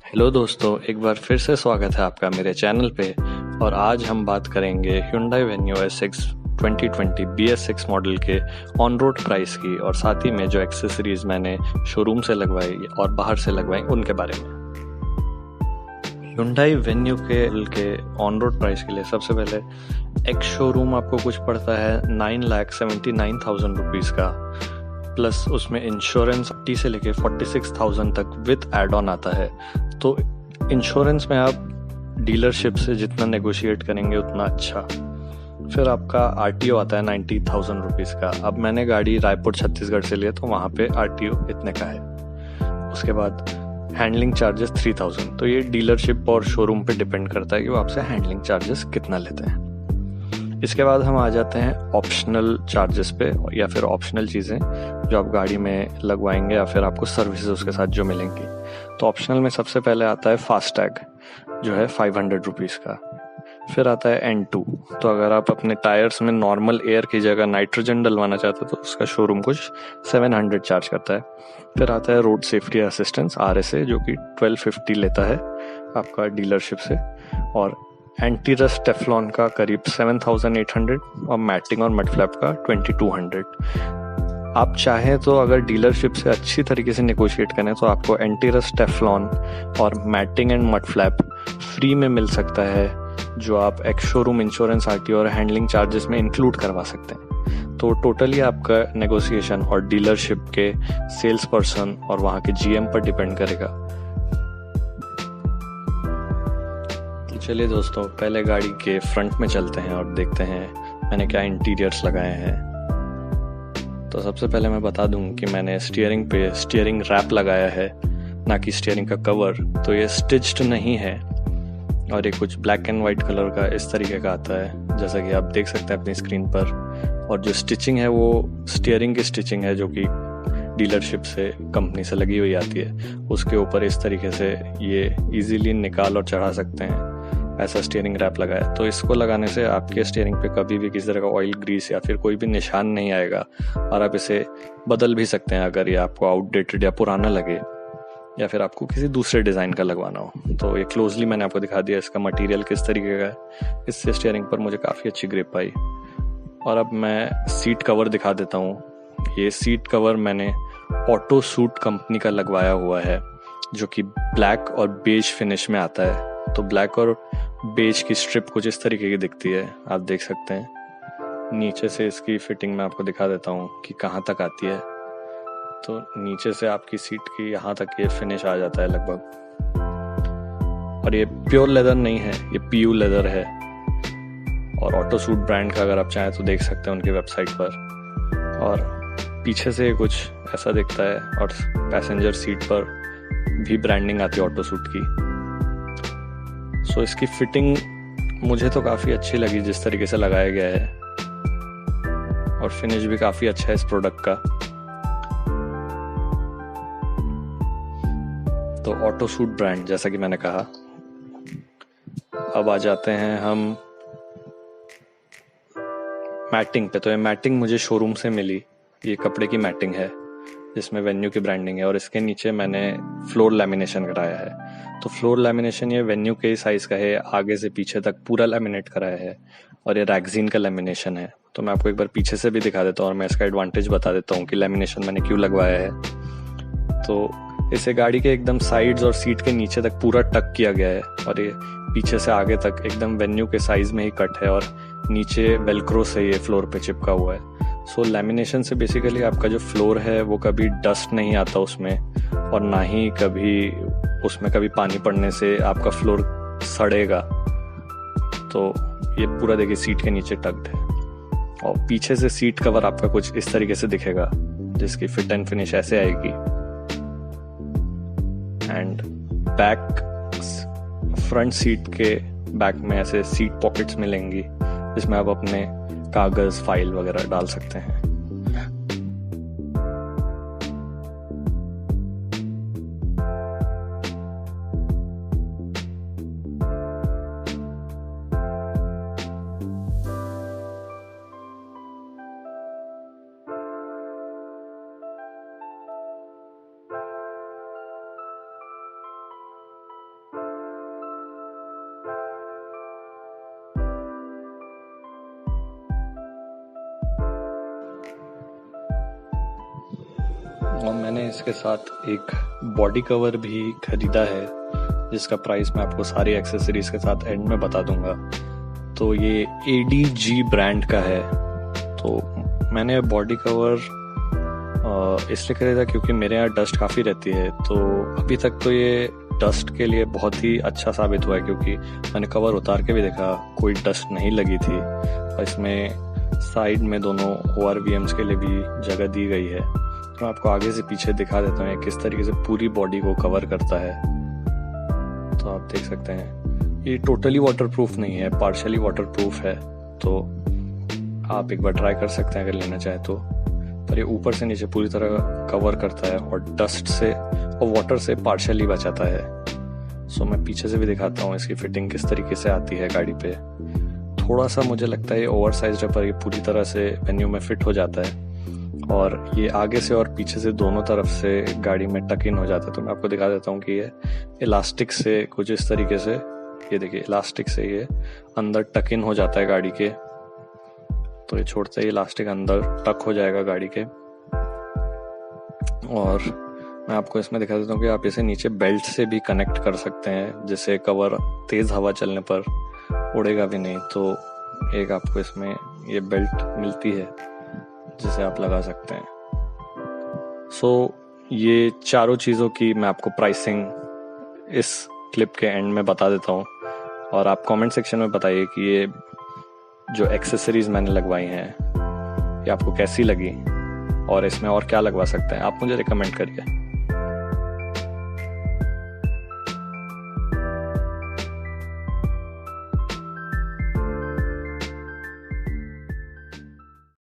Hello दोस्तों, एक बार फिर से स्वागत है आपका मेरे चैनल पे। और आज हम बात करेंगे Hyundai Venue S6 2020 BS6 model के ऑन रोड प्राइस की, और साथ ही में जो एक्सेसरीज मैंने शोरूम से लगवाई और बाहर से लगवाई उनके बारे में। Hyundai Venue के ऑन रोड प्राइस के लिए सबसे पहले एक शोरूम आपको कुछ पड़ता है 9,79,000 रुपीज़ का, प्लस उसमें इंश्योरेंस 30 से लेके 46,000 तक विद एड ऑन आता है। तो इंश्योरेंस में आप डीलरशिप से जितना नेगोशिएट करेंगे उतना अच्छा। फिर आपका आरटीओ आता है 90,000 रुपीज़ का। अब मैंने गाड़ी रायपुर छत्तीसगढ़ से लिया तो वहाँ पे आरटीओ इतने का है। उसके बाद हैंडलिंग चार्जेस 3,000। तो ये डीलरशिप और शोरूम पे डिपेंड करता है कि वो आपसे हैंडलिंग चार्जेस कितना लेते हैं। इसके बाद हम आ जाते हैं ऑप्शनल चार्जेस पे, या फिर ऑप्शनल चीज़ें जो आप गाड़ी में लगवाएंगे या फिर आपको सर्विसेज उसके साथ जो मिलेंगी। तो ऑप्शनल में सबसे पहले आता है फास्टैग जो है 500 रुपीज़ का। फिर आता है N2। तो अगर आप अपने टायर्स में नॉर्मल एयर की जगह नाइट्रोजन डलवाना चाहते हो तो उसका शोरूम कुछ 700 चार्ज करता है। फिर आता है रोड सेफ्टी असिस्टेंस RSA जो कि 1250 लेता है आपका डीलरशिप से, और एंटी रस्ट टेफ्लॉन का करीब 7,800 और मैटिंग और मड फ्लैप का 2,200। आप चाहें तो अगर डीलरशिप से अच्छी तरीके से नेगोशिएट करें तो आपको एंटी रस्ट टेफ्लॉन और matting and mud flap free में मिल सकता है, जो आप एक शोरूम इंश्योरेंस आरटीओ और हैंडलिंग चार्जेस में इंक्लूड करवा सकते हैं। तो टोटली आपका नेगोशिएशन और डीलरशिप के सेल्स पर्सन और वहाँ के जीएम पर डिपेंड करेगा। चलिए दोस्तों, पहले गाड़ी के फ्रंट में चलते हैं और देखते हैं मैंने क्या इंटीरियर्स लगाए हैं। तो सबसे पहले मैं बता दूं कि मैंने स्टीयरिंग पे स्टीयरिंग रैप लगाया है, ना कि स्टीयरिंग का कवर। तो ये स्टिच्ड नहीं है और ये कुछ ब्लैक एंड वाइट कलर का इस तरीके का आता है, जैसा कि आप देख सकते हैं अपनी स्क्रीन पर। और जो स्टिचिंग है वो स्टीयरिंग की स्टिचिंग है जो कि डीलरशिप से कंपनी से लगी हुई आती है। उसके ऊपर इस तरीके से ये इजीली निकाल और चढ़ा सकते हैं, ऐसा स्टीयरिंग रैप लगाया। तो इसको लगाने से आपके स्टीयरिंग पे कभी भी किसी तरह का ऑयल ग्रीस या फिर कोई भी निशान नहीं आएगा, और आप इसे बदल भी सकते हैं अगर ये आपको आउटडेटेड या पुराना लगे, या फिर आपको किसी दूसरे डिज़ाइन का लगवाना हो। तो ये क्लोजली मैंने आपको दिखा दिया इसका मटेरियल किस तरीके का है। इससे स्टीयरिंग पर मुझे काफ़ी अच्छी ग्रिप आई। और अब मैं सीट कवर दिखा देता हूँ। ये सीट कवर मैंने ऑटो सूट कंपनी का लगवाया हुआ है, जो कि ब्लैक और बेज फिनिश में आता है। तो ब्लैक और बेज की स्ट्रिप कुछ इस तरीके की दिखती है, आप देख सकते हैं। नीचे से इसकी फिटिंग मैं आपको दिखा देता हूँ कि कहाँ तक आती है। तो नीचे से आपकी सीट की यहाँ तक ये फिनिश आ जाता है लगभग। और ये प्योर लेदर नहीं है, ये PU लेदर है। और ऑटो सूट ब्रांड का अगर आप चाहें तो देख सकते हैं उनकी वेबसाइट पर। और पीछे से कुछ ऐसा दिखता है, और पैसेंजर सीट पर भी ब्रांडिंग आती है ऑटो सूट की। सो इसकी फिटिंग मुझे तो काफ़ी अच्छी लगी जिस तरीके से लगाया गया है, और फिनिश भी काफ़ी अच्छा है इस प्रोडक्ट का। तो ऑटो सूट ब्रांड जैसा कि मैंने कहा। अब आ जाते हैं हम मैटिंग पे। तो ये मैटिंग मुझे शोरूम से मिली, ये कपड़े की मैटिंग है जिसमें वेन्यू की ब्रांडिंग है, और इसके नीचे मैंने फ्लोर लैमिनेशन कराया है। तो फ्लोर लैमिनेशन ये वेन्यू के साइज का है, आगे से पीछे तक पूरा लैमिनेट कराया है, और ये रैक्जीन का लैमिनेशन है। तो मैं आपको एक बार पीछे से भी दिखा देता हूँ और मैं इसका एडवांटेज बता देता हूँ कि लैमिनेशन मैंने क्यों लगवाया है। तो इसे गाड़ी के एकदम साइड्स और सीट के नीचे तक पूरा टक किया गया है, और ये पीछे से आगे तक एकदम वेन्यू के साइज में ही कट है, और नीचे वेलक्रो से ये फ्लोर पे चिपका हुआ है। सो लैमिनेशन से बेसिकली आपका जो फ्लोर है वो कभी डस्ट नहीं आता उसमें, और ना ही कभी उसमें कभी पानी पड़ने से आपका फ्लोर सड़ेगा। तो ये पूरा देखिए सीट के नीचे टक्ड है, और पीछे से सीट कवर आपका कुछ इस तरीके से दिखेगा, जिसकी फिट एंड फिनिश ऐसे आएगी। एंड बैक फ्रंट सीट के बैक में ऐसे सीट पॉकेट्स मिलेंगी जिसमें आप अपने कागज फाइल वगैरह डाल सकते हैं। और मैंने इसके साथ एक बॉडी कवर भी खरीदा है, जिसका प्राइस मैं आपको सारी एक्सेसरीज के साथ एंड में बता दूंगा। तो ये ADG ब्रांड का है। तो मैंने बॉडी कवर इसलिए खरीदा क्योंकि मेरे यहाँ डस्ट काफ़ी रहती है। तो अभी तक तो ये डस्ट के लिए बहुत ही अच्छा साबित हुआ है, क्योंकि मैंने कवर उतार के भी देखा, कोई डस्ट नहीं लगी थी। और इसमें साइड में दोनों ORVMs के लिए भी जगह दी गई है। तो मैं आपको आगे से पीछे दिखा देता हूँ किस तरीके से पूरी बॉडी को कवर करता है। तो आप देख सकते हैं ये टोटली वाटरप्रूफ नहीं है, पार्शियली वाटरप्रूफ है। तो आप एक बार ट्राई कर सकते हैं अगर लेना चाहे तो। पर ये ऊपर से नीचे पूरी तरह कवर करता है और डस्ट से और वाटर से पार्शियली बचाता है। सो मैं पीछे से भी दिखाता हूँ इसकी फिटिंग किस तरीके से आती है गाड़ी पे। थोड़ा सा मुझे लगता है ये ओवरसाइज्ड है, पर ये पूरी तरह से वेन्यू में फिट हो जाता है। और ये आगे से और पीछे से दोनों तरफ से गाड़ी में टक इन हो जाता है। तो मैं आपको दिखा देता हूँ कि ये इलास्टिक से कुछ इस तरीके से, ये देखिए इलास्टिक से ये अंदर टक इन हो जाता है गाड़ी के। तो ये छोड़ते ही इलास्टिक अंदर टक हो जाएगा गाड़ी के। और मैं आपको इसमें दिखा देता हूँ कि आप इसे नीचे बेल्ट से भी कनेक्ट कर सकते हैं, जिससे कवर तेज हवा चलने पर उड़ेगा भी नहीं। तो एक आपको इसमें ये बेल्ट मिलती है जिसे आप लगा सकते हैं। सो ये चारों चीज़ों की मैं आपको प्राइसिंग इस क्लिप के एंड में बता देता हूँ। और आप कमेंट सेक्शन में बताइए कि ये जो एक्सेसरीज मैंने लगवाई हैं ये आपको कैसी लगी और इसमें और क्या लगवा सकते हैं, आप मुझे रिकमेंड करिए।